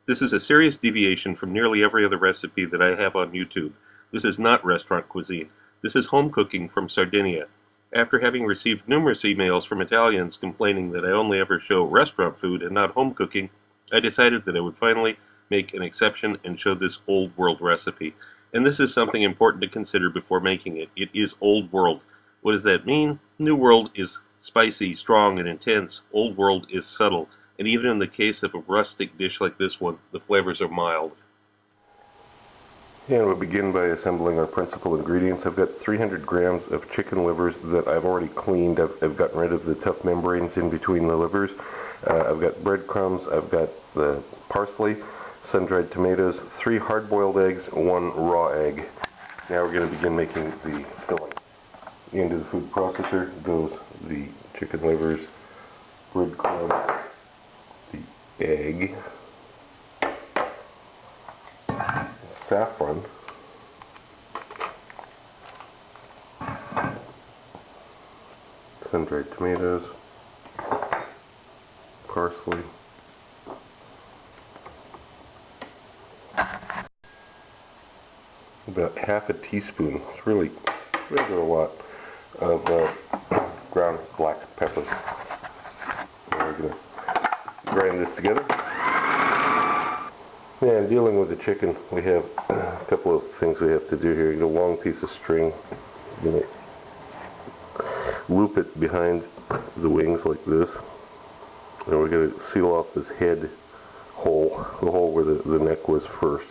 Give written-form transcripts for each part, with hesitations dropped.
This is a serious deviation from nearly every other recipe that I have on YouTube. This is not restaurant cuisine. This is home cooking from Sardinia. After having received numerous emails from Italians complaining that I only ever show restaurant food and not home cooking, I decided that I would finally make an exception and show this old world recipe. And this is something important to consider before making it. It is old world. What does that mean? New world is spicy, strong, and intense. Old world is subtle. And even in the case of a rustic dish like this one, the flavors are mild. And we'll begin by assembling our principal ingredients. I've got 300 grams of chicken livers that I've already cleaned. I've gotten rid of the tough membranes in between the livers. I've got breadcrumbs, I've got the parsley, sun-dried tomatoes, 3 hard-boiled eggs, 1 raw egg. Now we're going to begin making the filling. Into the food processor goes the chicken livers, breadcrumbs, the egg, saffron, sun-dried tomatoes, parsley, about half a teaspoon, it's really a lot, of ground black pepper. And we're going to grind this together. And dealing with the chicken, we have a couple of things we have to do here. You get a long piece of string, you're going to loop it behind the wings like this, and we're going to seal off this head hole, the hole where the neck was first.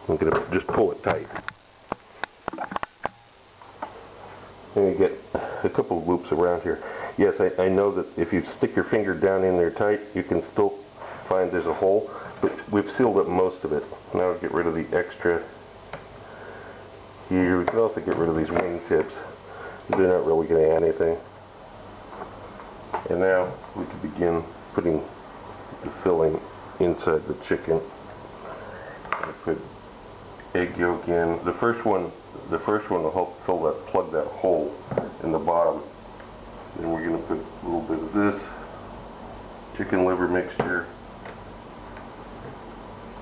I'm going to just pull it tight. And you get a couple of loops around here. Yes, I know that if you stick your finger down in there tight, you can still find there's a hole, but we've sealed up most of it. Now we'll get rid of the extra here. We can also get rid of these wing tips. They're not really going to add anything. And now we can begin putting the filling inside the chicken. I put egg yolk in. The first one will help plug that hole in the bottom. Then we're going to put a little bit of this chicken liver mixture,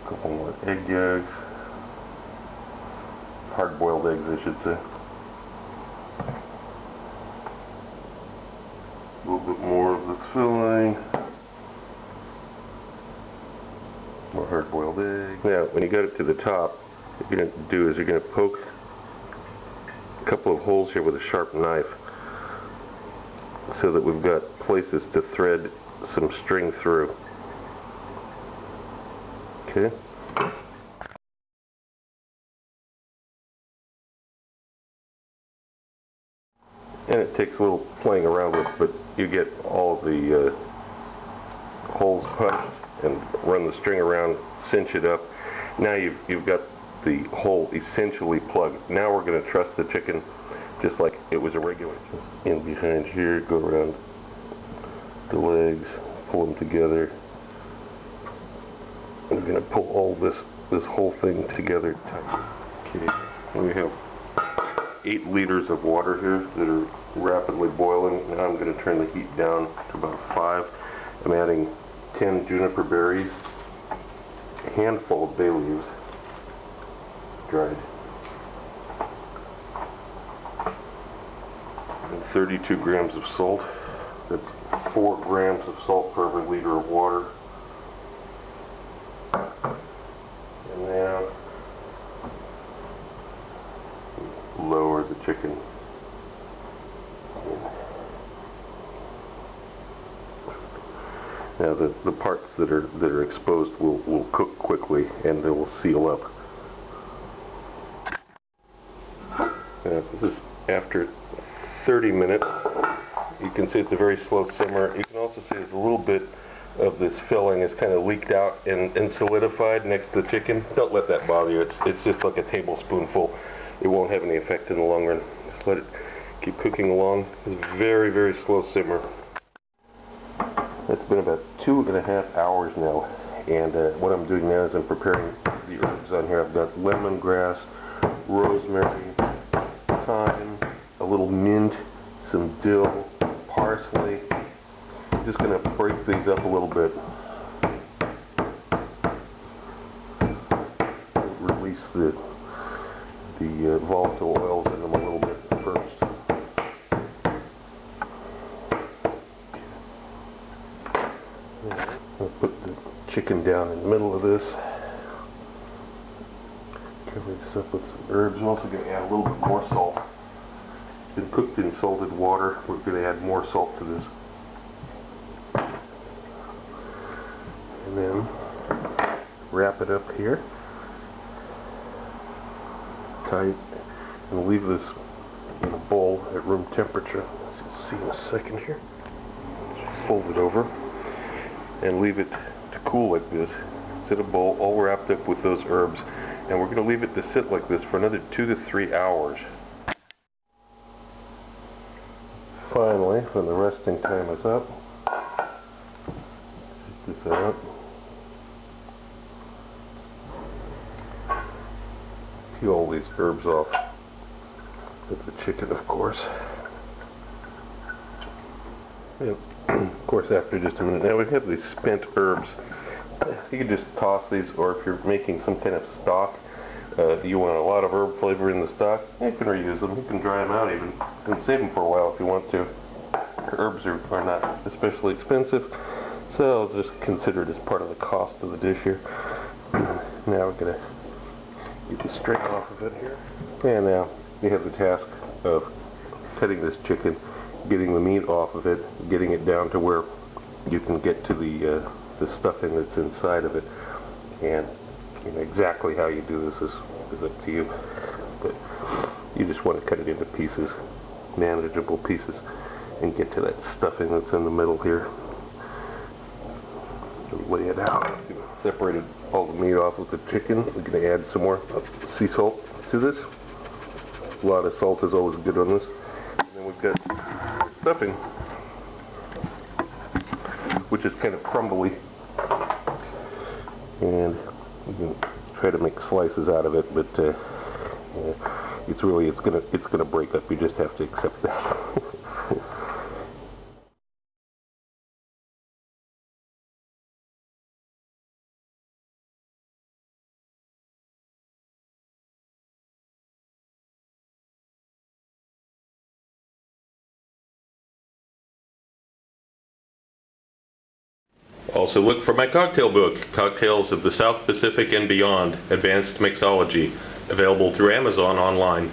a couple more egg yolks, hard-boiled eggs I should say, a little bit more of this filling, more hard-boiled eggs. Now when you got it to the top, what you're going to do is you're going to poke a couple of holes here with a sharp knife, so that we've got places to thread some string through. Okay. And it takes a little playing around with, but you get all of the holes punched and run the string around, cinch it up. Now you've got the hole essentially plugged. Now we're going to truss the chicken just like it was a regular. Just in behind here, go around the legs, pull them together. We're going to pull all this whole thing together tight. Okay, we have 8 liters of water here that are rapidly boiling. Now I'm going to turn the heat down to about 5. I'm adding 10 juniper berries, a handful of bay leaves, dried, and 32 grams of salt. That's 4 grams of salt per every liter of water. And now lower the chicken. Now the parts that are exposed will cook quickly and they will seal up. Now this is after 30 minutes. You can see it's a very slow simmer. You can also see there's a little bit of this filling is kind of leaked out and solidified next to the chicken. Don't let that bother you. It's just like a tablespoonful. It won't have any effect in the long run. Just let it keep cooking along. It's a very, very slow simmer. It's been about 2.5 hours now, and what I'm doing now is I'm preparing the herbs on here. I've got lemongrass, rosemary, thyme, a little mint, some dill, parsley, just going to break these up a little bit. Release the volatile oils in them a little bit first. I'll put the chicken down in the middle of this. Cover this up with some herbs. I'm also going to add a little bit more salt. It's been cooked in salted water. We're going to add more salt to this. And then wrap it up here tight and leave this in a bowl at room temperature, as you'll see in a second here. Just fold it over and leave it to cool like this. It's in a bowl all wrapped up with those herbs, and we're going to leave it to sit like this for another 2 to 3 hours. Finally, when the resting time is up, take this out. Peel all these herbs off with the chicken, of course. And of course, after just a minute. Now we have these spent herbs. You can just toss these, or if you're making some kind of stock, you want a lot of herb flavor in the stock, you can reuse them. You can dry them out even, and save them for a while if you want to. Herbs are not especially expensive, so I'll just consider it as part of the cost of the dish here. Now we're going to get the string off of it here. And now you have the task of cutting this chicken, getting the meat off of it, getting it down to where you can get to the stuffing that's inside of it. And you know, exactly how you do this is up to you. But you just want to cut it into pieces, manageable pieces, and get to that stuffing that's in the middle here. Lay it out. Separated all the meat off with the chicken. We're going to add some more sea salt to this. A lot of salt is always good on this. And then we've got stuffing, which is kind of crumbly, and you can try to make slices out of it, but it's gonna break up. You just have to accept that. Also look for my cocktail book, Cocktails of the South Pacific and Beyond, Advanced Mixology, available through Amazon online.